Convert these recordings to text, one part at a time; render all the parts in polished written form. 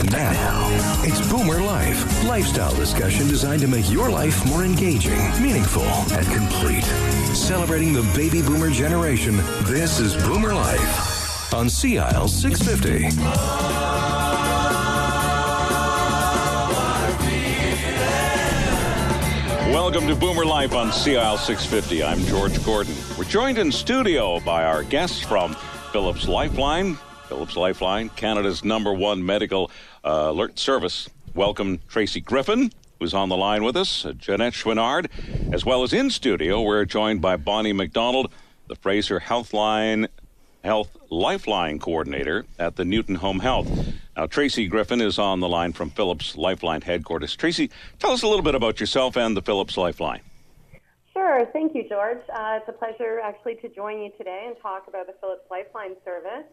And now, it's Boomer Life. Lifestyle discussion designed to make your life more engaging, meaningful, and complete. Celebrating the baby boomer generation, this is Boomer Life on CIL 650. Welcome to Boomer Life on CIL 650. I'm George Gordon. We're joined in studio by our guests from Philips Lifeline. Philips Lifeline, Canada's #1 medical alert service. Welcome Tracy Griffin, who's on the line with us, Jeanette Chouinard, as well as in studio. We're joined by Bonnie McDonald, the Fraser Health Lifeline Coordinator at the Newton Home Health. Now, Tracy Griffin is on the line from Philips Lifeline headquarters. Tracy, tell us a little bit about yourself and the Philips Lifeline. Sure. Thank you, George. It's a pleasure, actually, to join you today and talk about the Philips Lifeline service.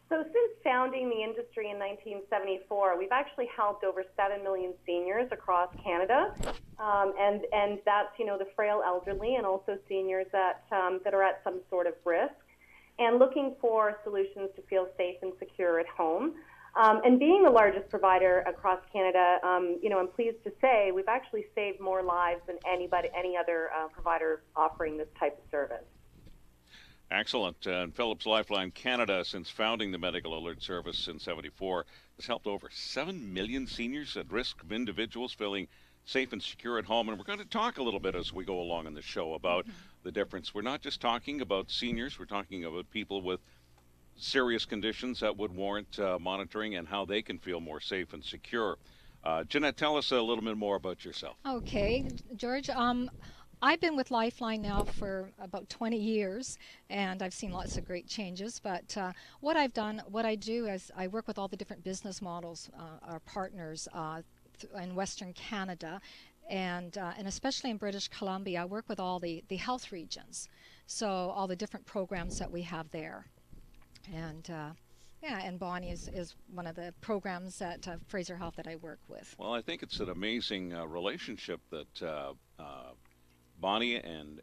So since founding the industry in 1974, we've actually helped over 7 million seniors across Canada. And that's, the frail elderly and also seniors that are at some sort of risk and looking for solutions to feel safe and secure at home. And being the largest provider across Canada, I'm pleased to say we've actually saved more lives than any other provider offering this type of service. Excellent. And Philips Lifeline Canada, since founding the Medical Alert Service in 74, has helped over 7 million seniors at risk of individuals feeling safe and secure at home. And we're going to talk a little bit as we go along in the show about the difference. We're not just talking about seniors, we're talking about people with serious conditions that would warrant monitoring and how they can feel more safe and secure. Jeanette, tell us a little bit more about yourself. Okay, George. I've been with Lifeline now for about 20 years, and I've seen lots of great changes. But what I do is I work with all the different business models, our partners in Western Canada, and especially in British Columbia. I work with all the health regions, so all the different programs that we have there. And Bonnie is one of the programs at Fraser Health that I work with. Well, I think it's an amazing relationship that Bonnie and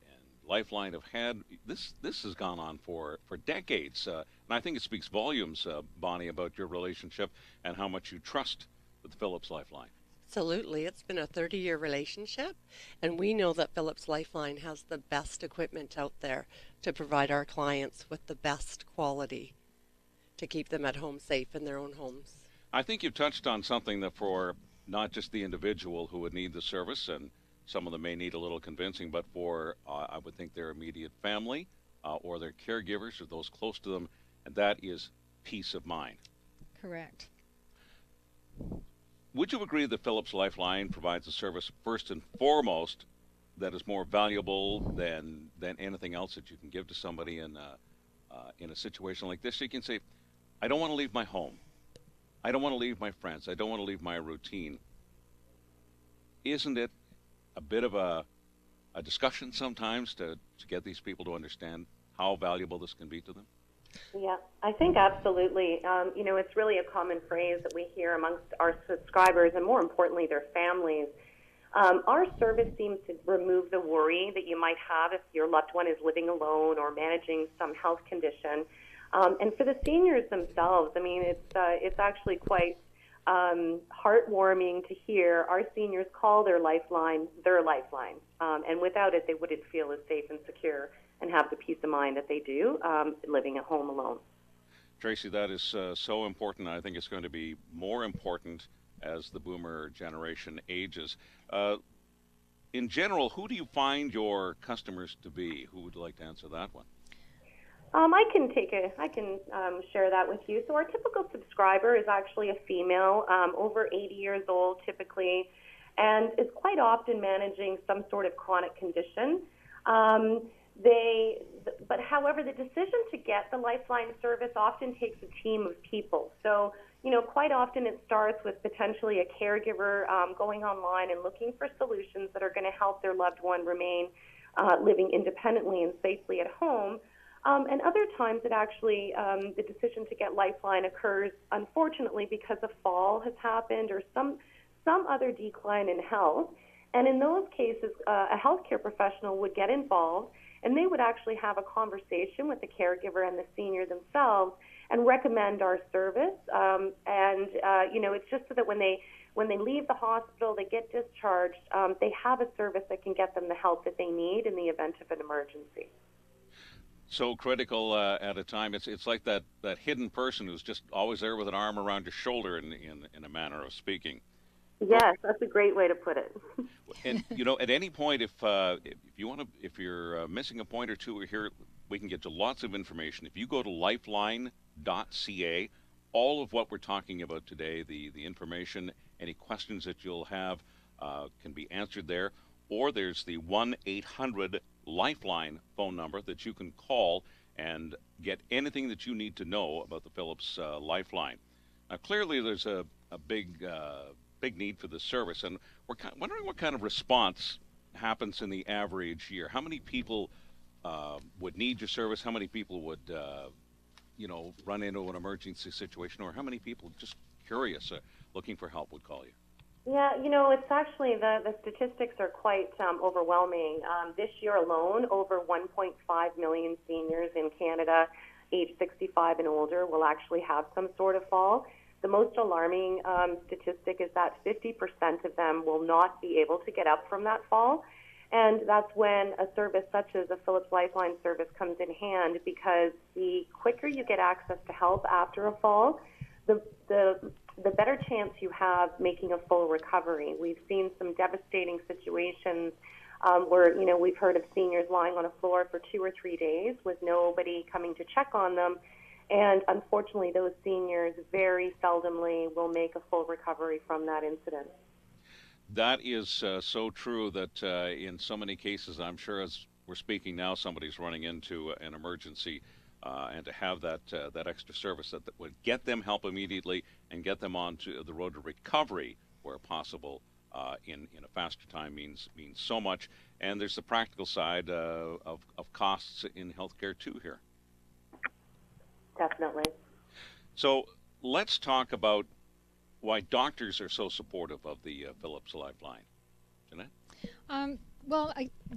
Lifeline have had. This has gone on for decades, and I think it speaks volumes, Bonnie, about your relationship and how much you trust with Philips Lifeline. Absolutely. It's been a 30-year relationship, and we know that Philips Lifeline has the best equipment out there to provide our clients with the best quality to keep them at home safe in their own homes. I think you've touched on something that for not just the individual who would need the service, and some of them may need a little convincing, but for, I would think, their immediate family or their caregivers or those close to them, and that is peace of mind. Correct. Would you agree that Philips Lifeline provides a service, first and foremost, that is more valuable than anything else that you can give to somebody in a situation like this? So you can say, I don't want to leave my home. I don't want to leave my friends. I don't want to leave my routine. Isn't it a bit of a discussion sometimes to get these people to understand how valuable this can be to them? Yeah, I think absolutely. It's really a common phrase that we hear amongst our subscribers and, more importantly, their families. Our service seems to remove the worry that you might have if your loved one is living alone or managing some health condition. And for the seniors themselves, it's actually quite heartwarming to hear our seniors call their lifeline their lifeline. And without it, they wouldn't feel as safe and secure and have the peace of mind that they do living at home alone. Tracy, that is so important. I think it's going to be more important as the boomer generation ages. In general, who do you find your customers to be? Who would like to answer that one? I can share that with you. So our typical subscriber is actually a female, over 80 years old typically, and is quite often managing some sort of chronic condition. But however, the decision to get the Lifeline service often takes a team of people. So, quite often it starts with potentially a caregiver going online and looking for solutions that are going to help their loved one remain living independently and safely at home. And other times it actually, the decision to get Lifeline occurs, unfortunately, because a fall has happened or some other decline in health. And in those cases, a healthcare professional would get involved, and they would actually have a conversation with the caregiver and the senior themselves and recommend our service. It's just so that when they leave the hospital, they get discharged, they have a service that can get them the help that they need in the event of an emergency. So critical at a time. It's like that hidden person who's just always there with an arm around your shoulder, in a manner of speaking. Yes, that's a great way to put it. And at any point, if you're missing a point or two, we're here. We can get you lots of information. If you go to lifeline.ca, all of what we're talking about today, the information, any questions that you'll have, can be answered there. Or there's the 1-800-LIFELINE phone number that you can call and get anything that you need to know about the Philips Lifeline. Now, clearly, there's a big need for this service, and we're wondering what kind of response happens in the average year. How many people would need your service? How many people would, run into an emergency situation, or how many people just curious, looking for help, would call you? Yeah, it's actually, the statistics are quite overwhelming. This year alone, over 1.5 million seniors in Canada, age 65 and older, will actually have some sort of fall. The most alarming statistic is that 50% of them will not be able to get up from that fall. And that's when a service such as a Philips Lifeline service comes in hand, because the quicker you get access to help after a fall, the better chance you have making a full recovery. We've seen some devastating situations where, we've heard of seniors lying on a floor for 2 or 3 days with nobody coming to check on them. And unfortunately, those seniors very seldomly will make a full recovery from that incident. That is so true that in so many cases, I'm sure as we're speaking now, somebody's running into an emergency, and to have that extra service that would get them help immediately and get them onto the road to recovery where possible in a faster time means so much. And there's the practical side of costs in healthcare too here. Definitely. So let's talk about why doctors are so supportive of the Philips Lifeline. Jeanette?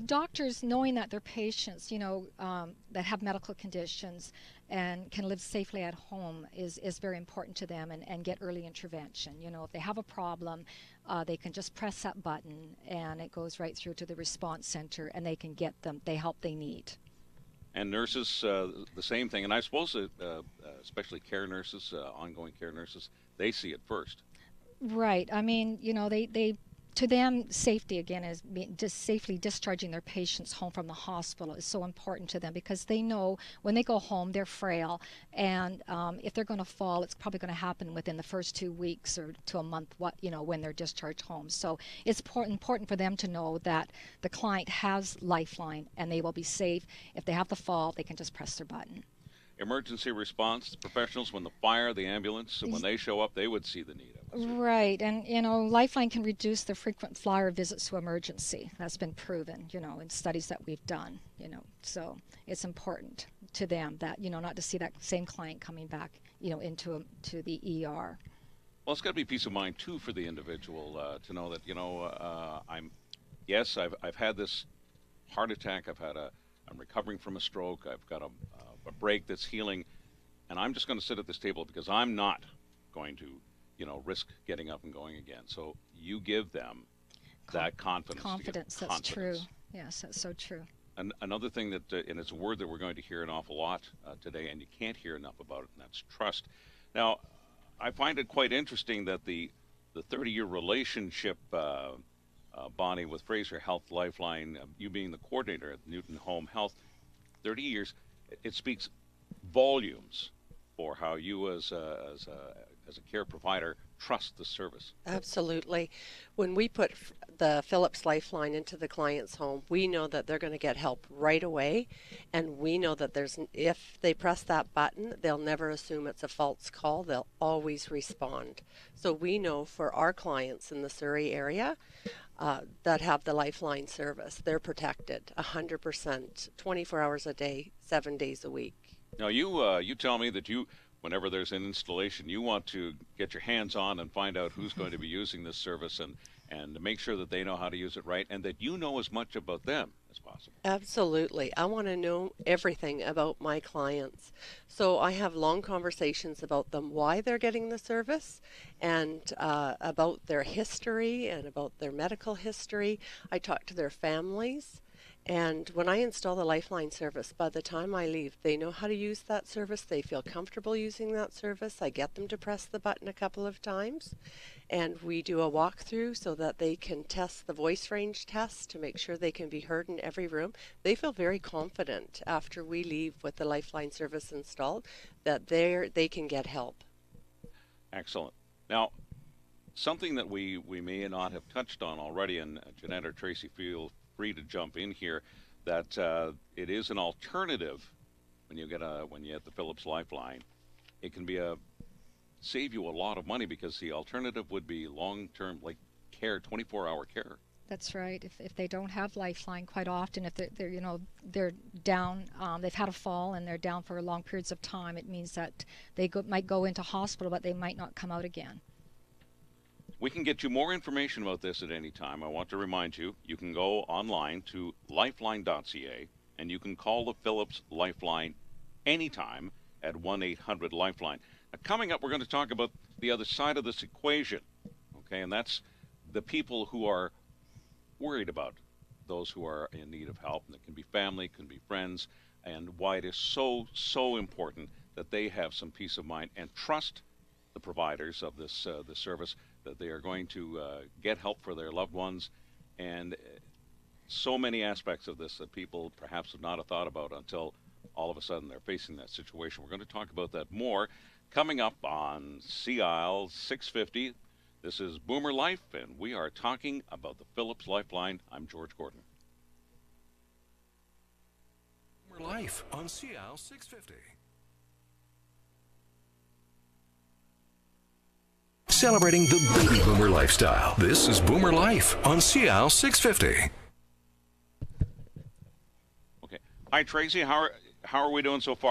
Doctors, knowing that their patients, that have medical conditions and can live safely at home is very important to them, and get early intervention. If they have a problem, they can just press that button and it goes right through to the response center, and they can get them the help they need. And nurses, the same thing. And I suppose especially care nurses, ongoing care nurses, they see it first. Right. I mean, they to them, safety again is just safely discharging their patients home from the hospital is so important to them, because they know when they go home they're frail, and if they're going to fall, it's probably going to happen within the first 2 weeks or to a month. When they're discharged home. So it's important for them to know that the client has Lifeline and they will be safe. If they have the fall, they can just press their button. Emergency response professionals, when the fire, the ambulance, when they show up, they would see the need. Right, and Lifeline can reduce the frequent flyer visits to emergency. That's been proven, in studies that we've done. So it's important to them that not to see that same client coming back, to the ER. Well, it's got to be peace of mind too for the individual to know that I've had this heart attack. I'm recovering from a stroke. I've got a break that's healing, and I'm just going to sit at this table because I'm not going to, risk getting up and going again. So you give them that confidence. That's true. Yes, that's so true. And another thing that, and it's a word that we're going to hear an awful lot today, and you can't hear enough about it, and that's trust. Now, I find it quite interesting that the 30-year relationship, Bonnie, with Fraser Health Lifeline, you being the coordinator at Newton Home Health, 30 years, it speaks volumes for how you as a care provider trust the service. Absolutely. When we put the Philips Lifeline into the client's home, we know that they're going to get help right away, and we know that if they press that button, they'll never assume it's a false call. They'll always respond. So we know for our clients in the Surrey area that have the Lifeline service, they're protected 100%, 24 hours a day, 7 days a week. Now, you tell me that whenever there's an installation, you want to get your hands on and find out who's going to be using this service and make sure that they know how to use it right, and that you know as much about them as possible. Absolutely. I want to know everything about my clients. So I have long conversations about them, why they're getting the service, and about their history and about their medical history. I talk to their families. And when I install the Lifeline service, by the time I leave, they know how to use that service. They feel comfortable using that service. I get them to press the button a couple of times. And we do a walkthrough so that they can test the voice range test to make sure they can be heard in every room. They feel very confident after we leave with the Lifeline service installed that they can get help. Excellent. Now, something that we may not have touched on already, and Jeanette or Tracy, feel free to jump in here, that it is an alternative when you get the Philips Lifeline. It can be save you a lot of money, because the alternative would be long-term, like care, 24-hour care. That's right. If they don't have Lifeline, quite often, if they're down, they've had a fall and they're down for long periods of time, it means that they might go into hospital, but they might not come out again. We can get you more information about this at any time. I want to remind you, you can go online to lifeline.ca, and you can call the Philips Lifeline anytime at 1-800-LIFELINE. Now, coming up, we're going to talk about the other side of this equation, okay, and that's the people who are worried about those who are in need of help, and it can be family, it can be friends, and why it is so important that they have some peace of mind and trust the providers of this service, that they are going to get help for their loved ones, and so many aspects of this that people perhaps would not have thought about until all of a sudden they're facing that situation. We're going to talk about that more coming up on CIL 650. This is Boomer Life, and we are talking about the Philips Lifeline. I'm George Gordon. Boomer Life on CIL 650. Celebrating the baby boomer lifestyle. This is Boomer Life on CIL 650. Okay. Hi, Tracy. How are we doing so far?